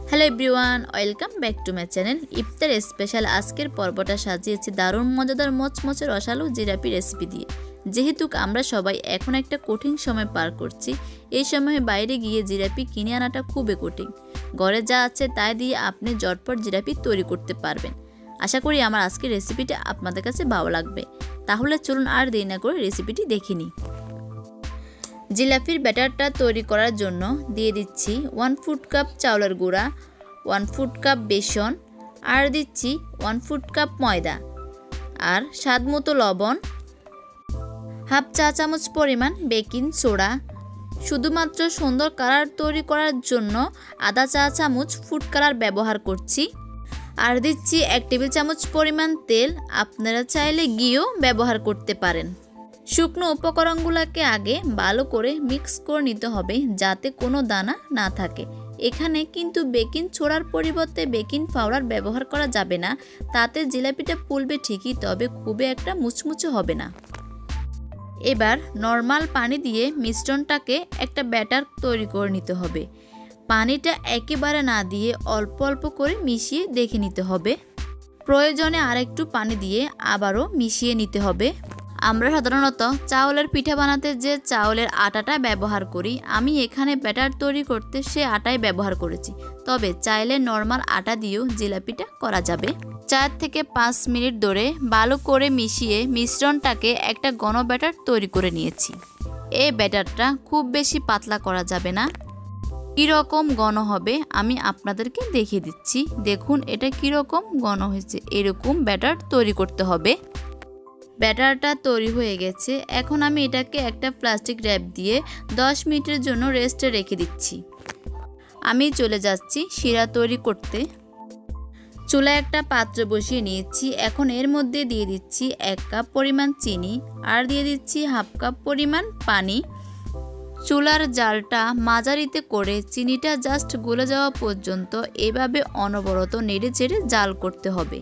Hello everyone, welcome back to my channel. Iftar special আজকের পর্বটা সাজিয়েছি দারুণ মজাদার মচমচে রসালো জিলাপি রেসিপি দিয়ে। যেহেতু আমরা সবাই এখন একটা কঠিন সময় পার করছি, এই সময়ে বাইরে গিয়ে জিলাপি কিনে আনাটা খুবই কঠিন। ঘরে যা আছে তাই দিয়ে আপনি ঝটপট জিলাপি তৈরি করতে পারবেন। আশা করি আমার আজকের রেসিপিটা আপনাদের কাছে ভালো লাগবে। তাহলে চলুন আর দেরি না করে রেসিপিটি দেখে নিই। জিলাপির ব্যাটারটা তৈরি করার জন্য দিয়ে দিচ্ছি 1 ফুট কাপ চাউলের গুঁড়া, 1 ফুট কাপ বেসন, আর দিচ্ছি 1 ফুট কাপ ময়দা, আর স্বাদ মতো লবণ, হাফ চা চামচ পরিমাণ বেকিং সোডা। শুধুমাত্র সুন্দর কালার তৈরি করার জন্য আধা চা চামচ ফুড কালার ব্যবহার করছি, আর দিচ্ছি 1 টেবিল চামচ পরিমাণ তেল। আপনারা চাইলে ঘিও ব্যবহার করতে পারেন। শুকনো উপকরণগুলোকে আগে ভালো করে মিক্স করে নিতে হবে যাতে কোনো দানা না থাকে। এখানে কিন্তু বেকিং সোডার পরিবর্তে বেকিং পাউডার ব্যবহার করা যাবে না, তাতে জিলাপিটা ফুলবে ঠিকই, তবে খুবই একটা মুচমুচে হবে না। এবার নর্মাল পানি দিয়ে মিশ্রণটাকে একটা ব্যাটার তৈরি করে নিতে হবে। পানিটা একেবারে না দিয়ে অল্প অল্প করে মিশিয়ে দেখে নিতে হবে। প্রয়োজনে আরেকটু পানি দিয়ে আবারও মিশিয়ে নিতে হবে। আমরা সাধারণত চাউলের পিঠা বানাতে যে চাউলের আটাটা ব্যবহার করি, আমি এখানে ব্যাটার তৈরি করতে সে আটাই ব্যবহার করেছি, তবে চাইলে নর্মাল আটা দিয়েও জিলাপিটা করা যাবে। 4 থেকে 5 মিনিট ধরে ভালো করে মিশিয়ে মিশ্রণটাকে একটা ঘন ব্যাটার তৈরি করে নিয়েছি। এই ব্যাটারটা খুব বেশি পাতলা করা যাবে না। কীরকম ঘন হবে আমি আপনাদেরকে দেখিয়ে দিচ্ছি। দেখুন এটা কীরকম ঘন হয়েছে, এরকম ব্যাটার তৈরি করতে হবে। ব্যাটারটা তৈরি হয়ে গেছে। এখন আমি এটাকে একটা প্লাস্টিক র্যাপ দিয়ে 10 মিনিটের জন্য রেস্টে রেখে দিচ্ছি। আমি চলে যাচ্ছি শিরা তৈরি করতে। চুলায় একটা পাত্র বসিয়ে নিয়েছি। এখন এর মধ্যে দিয়ে দিচ্ছি 1 কাপ পরিমাণ চিনি, আর দিয়ে দিচ্ছি হাফ কাপ পরিমাণ পানি। চুলার জালটা মাঝারিতে করে চিনিটা জাস্ট গলে যাওয়া পর্যন্ত এভাবে অনবরত নেড়ে চেড়ে জাল করতে হবে।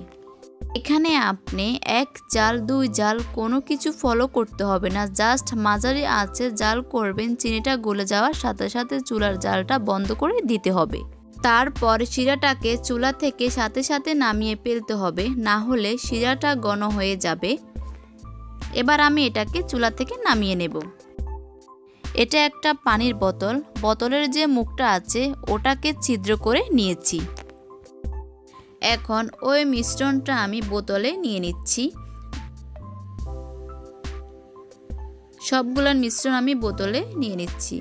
এখানে আপনি 1 জাল 2 জাল কোনো কিছু ফলো করতে হবে না, জাস্ট মাঝারি আঁচে জাল করবেন। চিনিটা গলে যাওয়ার সাথে সাথে চুলার জালটা বন্ধ করে দিতে হবে। তারপর শিরাটাকে চুলা থেকে সাথে সাথে নামিয়ে ফেলতে হবে, না হলে শিরাটা ঘন হয়ে যাবে। এবার আমি এটাকে চুলা থেকে নামিয়ে নেব। এটা একটা পানির বোতল। বোতলের যে মুখটা আছে ওটাকে ছিদ্র করে নিয়েছি। এখন ওই মিশ্রণটা আমি বোতলে নিয়ে নিচ্ছি। সবগুলা মিশ্রণ আমি বোতলে নিয়ে নিচ্ছি।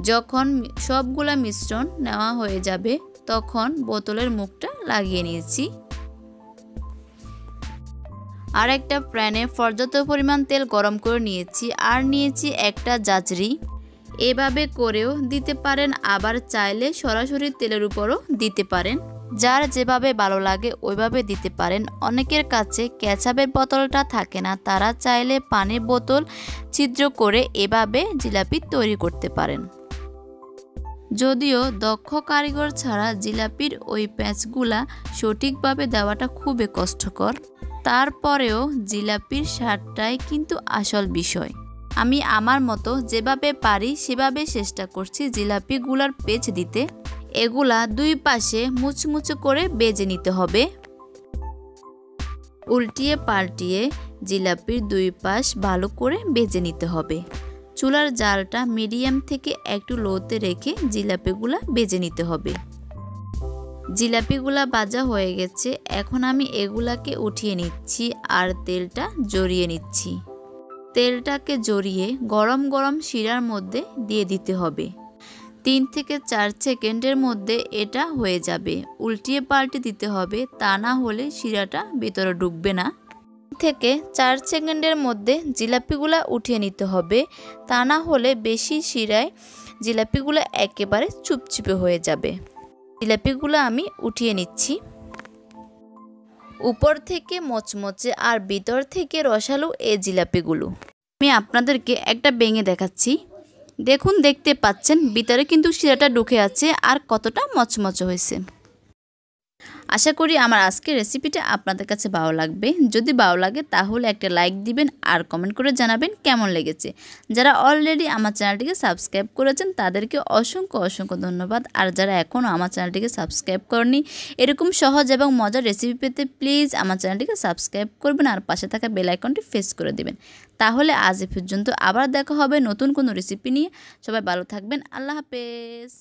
যখন সবগুলা মিশ্রণ নেওয়া হয়ে যাবে তখন বোতলের মুখটা লাগিয়ে নিয়েছি। আর একটা প্যানে পর্যাপ্ত পরিমাণ তেল গরম করে নিয়েছি, আর নিয়েছি একটা জাজরি। এভাবে করেও দিতে পারেন, আবার চাইলে সরাসরি তেলের উপরও দিতে পারেন। যার যেভাবে ভালো লাগে ওইভাবে দিতে পারেন। অনেকের কাছে কেচাপের বোতলটা থাকে না, তারা চাইলে পানির বোতল ছিদ্র করে এভাবে জিলাপি তৈরি করতে পারেন। যদিও দক্ষ কারিগর ছাড়া জিলাপির ওই প্যাঁচগুলা সঠিকভাবে দেওয়াটা খুবই কষ্টকর, তারপরেও জিলাপির স্বাদটাই কিন্তু আসল বিষয়। আমি আমার মতো যেভাবে পারি সেভাবে চেষ্টা করছি জিলাপিগুলার পেঁচ দিতে। এগুলা 2 পাশে মুচমুচে করে বেজে নিতে হবে। উল্টিয়ে পাল্টিয়ে জিলাপির 2 পাশ ভালো করে বেজে নিতে হবে। চুলার জালটা মিডিয়াম থেকে একটু লোতে রেখে জিলাপিগুলা বেজে নিতে হবে। জিলাপিগুলা ভাজা হয়ে গেছে। এখন আমি এগুলাকে উঠিয়ে নিচ্ছি আর তেলটা জড়িয়ে নিচ্ছি। তেলটাকে জড়িয়ে গরম গরম শিরার মধ্যে দিয়ে দিতে হবে। 3 থেকে 4 সেকেন্ডের মধ্যে এটা হয়ে যাবে। উল্টিয়ে পাল্টে দিতে হবে, তা না হলে শিরাটা ভিতরে ঢুকবে না। 3 থেকে 4 সেকেন্ডের মধ্যে জিলাপিগুলা উঠিয়ে নিতে হবে, তা না হলে বেশি শিরায় জিলাপিগুলা একেবারে চুপচুপে হয়ে যাবে। জিলাপিগুলো আমি উঠিয়ে নিচ্ছি। উপর থেকে মচমচে আর ভিতর থেকে রসালো এই জিলাপিগুলো আমি আপনাদেরকে একটা ভেঙে দেখাচ্ছি। দেখুন, দেখতে পাচ্ছেন ভিতরে কিন্তু শিরাটা ঢুকে আছে আর কতটা মচমচে হয়েছে। আশা করি আমার আজকের রেসিপিটা আপনাদের কাছে ভালো লাগবে। যদি ভালো লাগে তাহলে একটা লাইক দিবেন আর কমেন্ট করে জানাবেন কেমন লেগেছে। যারা অলরেডি আমার চ্যানেলটিকে সাবস্ক্রাইব করেছেন তাদেরকে অসংখ্য ধন্যবাদ। আর যারা এখনও আমার চ্যানেলটিকে সাবস্ক্রাইব করেনি এরকম সহজ এবং মজার রেসিপি পেতে প্লিজ আমার চ্যানেলটিকে সাবস্ক্রাইব করবেন আর পাশে থাকা বেল আইকনটি প্রেস করে দিবেন। তাহলে আজ এ পর্যন্ত, আবার দেখা হবে নতুন কোনো রেসিপি নিয়ে। সবাই ভালো থাকবেন। আল্লাহ হাফেজ।